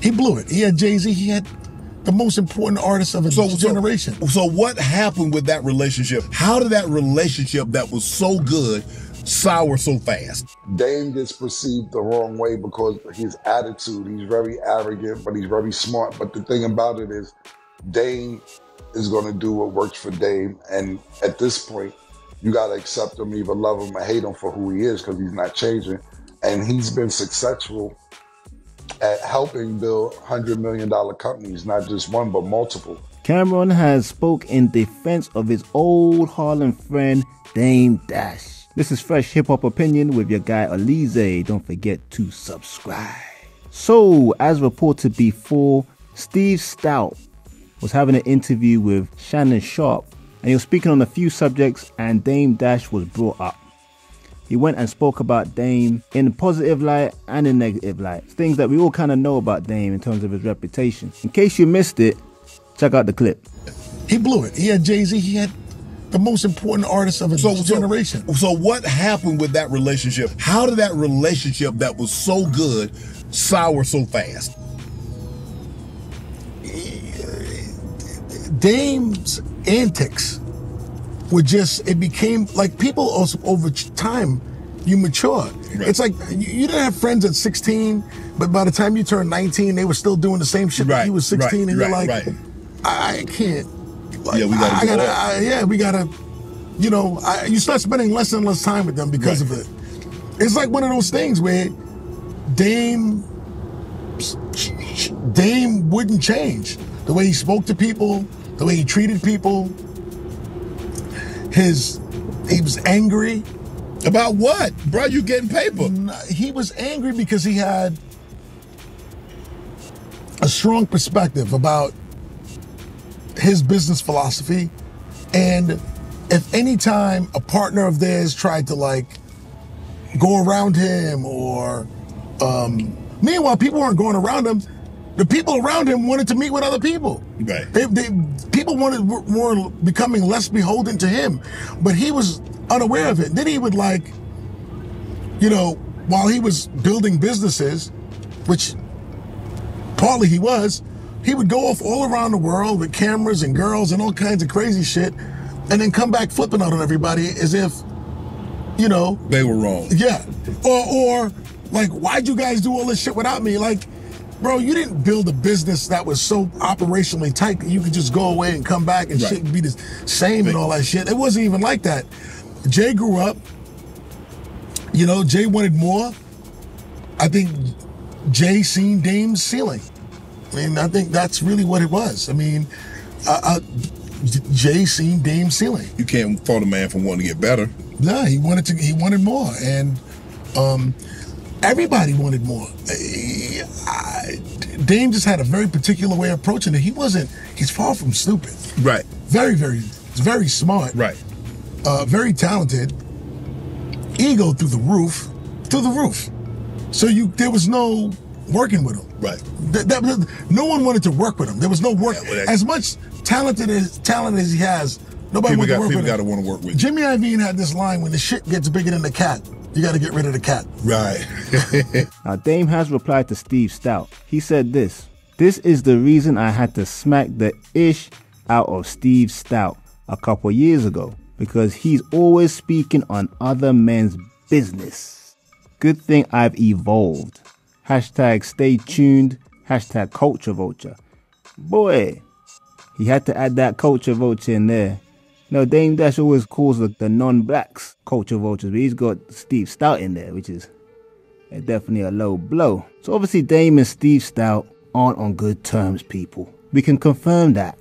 He blew it. He had Jay-Z. He had the most important artist of his generation. So what happened with that relationship? How did that relationship that was so good sour so fast? Dame gets perceived the wrong way because his attitude. He's very arrogant, but he's very smart. But the thing about it is, Dame is going to do what works for Dame. And at this point, you got to accept him, either love him or hate him for who he is, because he's not changing. And he's been successful at helping build $100 million companies, not just one, but multiple. Cameron has spoke in defense of his old Harlem friend, Dame Dash. This is Fresh Hip Hop Opinion with your guy Oleezeh. Don't forget to subscribe. So, as reported before, Steve Stout was having an interview with Shannon Sharpe, and he was speaking on a few subjects, and Dame Dash was brought up. He went and spoke about Dame in a positive light and in negative light. Things that we all kind of know about Dame in terms of his reputation. In case you missed it, check out the clip. He blew it. He had Jay-Z. He had the most important artist of his generation. So what happened with that relationship? How did that relationship that was so good sour so fast? Dame's antics were just, it became like people also, over time, you mature. Right. It's like you didn't have friends at 16, but by the time you turned 19, they were still doing the same shit that you was 16, and you're like, I can't. Like, yeah, we gotta, you know, you start spending less and less time with them because of it. It's like one of those things where Dame wouldn't change. The way he spoke to people, the way he treated people. He was angry. About what? Bro, you getting paper. He was angry because he had a strong perspective about his business philosophy, and if any time a partner of theirs tried to like go around him, or meanwhile people weren't going around him, the people around him wanted to meet with other people. Right. People were becoming less beholden to him, but he was unaware of it. Then he would, like, you know, while he was building businesses, which partly he would go off all around the world with cameras and girls and all kinds of crazy shit, and then come back flipping out on everybody as if, you know, they were wrong. Yeah. Or like, why'd you guys do all this shit without me? Like, bro, you didn't build a business that was so operationally tight that you could just go away and come back and shit be the same and all that shit. It wasn't even like that. Jay grew up, you know, Jay wanted more. I think Jay seen Dame's ceiling. I mean, I think that's really what it was. I mean, Jay seen Dame's ceiling. You can't fault a man for wanting to get better. No, he wanted more, and everybody wanted more. Dame just had a very particular way of approaching it. He's far from stupid. Right. Very smart. Right. Very talented. Ego through the roof. So there was no working with him. Right. No one wanted to work with him. There was no work. Yeah, as much talent as he has, nobody wanted to work with him. People got to want to work with him. Jimmy Iovine had this line, when the shit gets bigger than the cat, you got to get rid of the cat. Right. Now, Dame has replied to Steve Stout. He said this: "This is the reason I had to smack the ish out of Steve Stout a couple years ago, because he's always speaking on other men's business. Good thing I've evolved. Hashtag stay tuned. Hashtag culture vulture." Boy, he had to add that culture vulture in there. No, Dame Dash always calls the non-blacks culture vultures, but he's got Steve Stout in there, which is definitely a low blow. So obviously Dame and Steve Stout aren't on good terms, people. We can confirm that.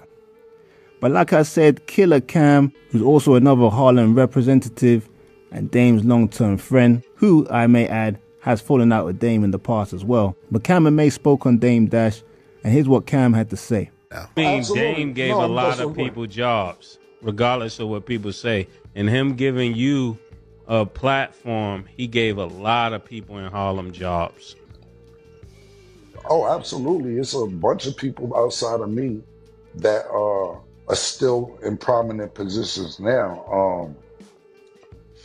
But like I said, Killer Cam, who's also another Harlem representative and Dame's long-term friend, who, I may add, has fallen out with Dame in the past as well. But Cam and May spoke on Dame Dash, and here's what Cam had to say. I mean, Dame gave a lot of people jobs, regardless of what people say. And him giving you a platform, he gave a lot of people in Harlem jobs. Oh, absolutely. It's a bunch of people outside of me that are still in prominent positions now.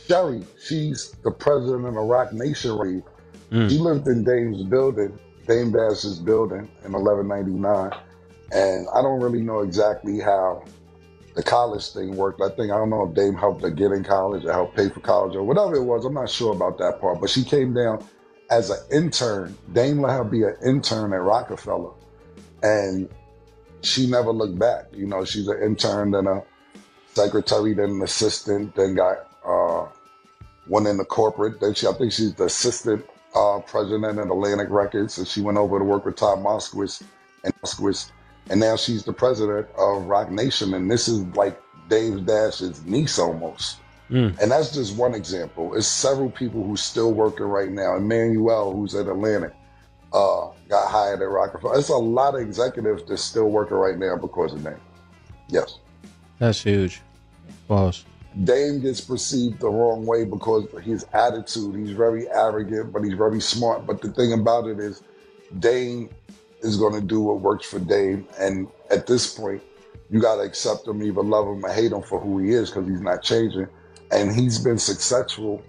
Sherry, she's the president of the Rock Nation Rave. She lived in Dame's building. Dame Dash's building in 1199, and I don't really know exactly how the college thing worked. I don't know if Dame helped her get in college or helped pay for college or whatever it was. I'm not sure about that part, but she came down as an intern. Dame let her be an intern at Rockefeller, and she never looked back. You know, she's an intern, then a secretary, then an assistant, then got went into corporate. Then I think she's the assistant president at Atlantic Records, and she went over to work with Todd Moskowitz, and now she's the president of Rock Nation, and this is like Dave Dash's niece almost. And that's just one example. It's several people who's still working right now. Emmanuel, who's at Atlantic, got hired at Rockefeller. It's a lot of executives that's still working right now because of Dame. Yes. That's huge. Pause. Dame gets perceived the wrong way because of his attitude. He's very arrogant, but he's very smart. But the thing about it is, Dame is going to do what works for Dame. And at this point, you got to accept him, either love him or hate him for who he is, because he's not changing. And he's been successful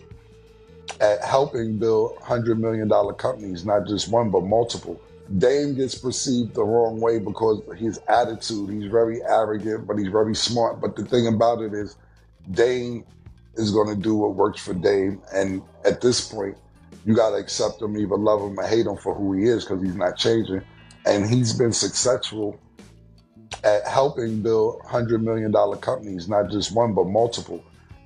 at helping build $100 million companies, not just one, but multiple. Dame gets perceived the wrong way because of his attitude. He's very arrogant, but he's very smart. But the thing about it is, Dame is going to do what works for Dame. And at this point, you got to accept him, either love him or hate him for who he is, because he's not changing. And he's been successful at helping build $100 million companies, not just one, but multiple.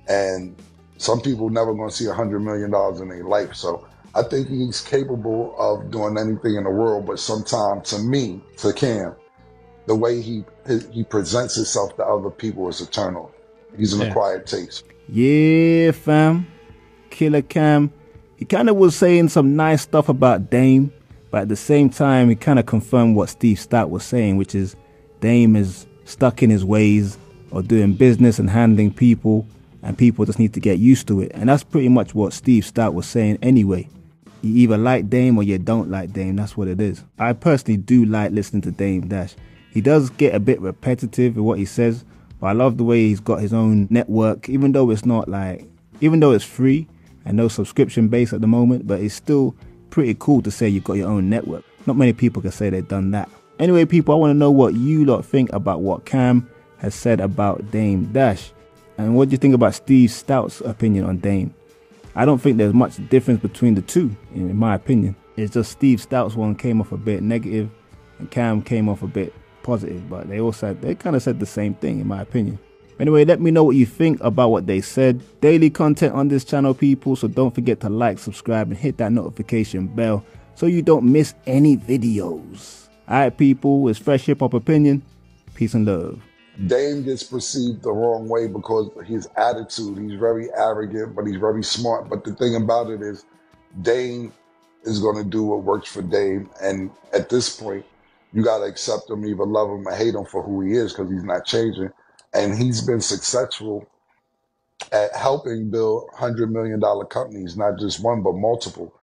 And some people never going to see $100 million in their life. So I think he's capable of doing anything in the world. But sometimes, to me, to Cam, the way he presents himself to other people is eternal. He's an acquired taste. Yeah, fam. Killer Cam. He kind of was saying some nice stuff about Dame, but at the same time, he kind of confirmed what Steve Stout was saying, which is Dame is stuck in his ways of doing business and handling people, and people just need to get used to it. And that's pretty much what Steve Stout was saying anyway. You either like Dame or you don't like Dame. That's what it is. I personally do like listening to Dame Dash. He does get a bit repetitive in what he says, but I love the way he's got his own network, even though it's free and no subscription base at the moment, but it's still pretty cool to say you've got your own network. Not many people can say they've done that. Anyway, people, I want to know what you lot think about what Cam has said about Dame Dash. And what do you think about Steve Stout's opinion on Dame? I don't think there's much difference between the two, in my opinion. It's just Steve Stout's one came off a bit negative and Cam came off a bit positive, but they kind of said the same thing, in my opinion. Anyway, let me know what you think about what they said. Daily content on this channel, people, so don't forget to like, subscribe, and hit that notification bell so you don't miss any videos. Alright, people, it's Fresh Hip Hop Opinion. Peace and love. Dame gets perceived the wrong way because of his attitude. He's very arrogant, but he's very smart. But the thing about it is, Dame is going to do what works for Dame. And at this point, you got to accept him, either love him or hate him for who he is, because he's not changing. And he's been successful at helping build $100 million companies, not just one, but multiple.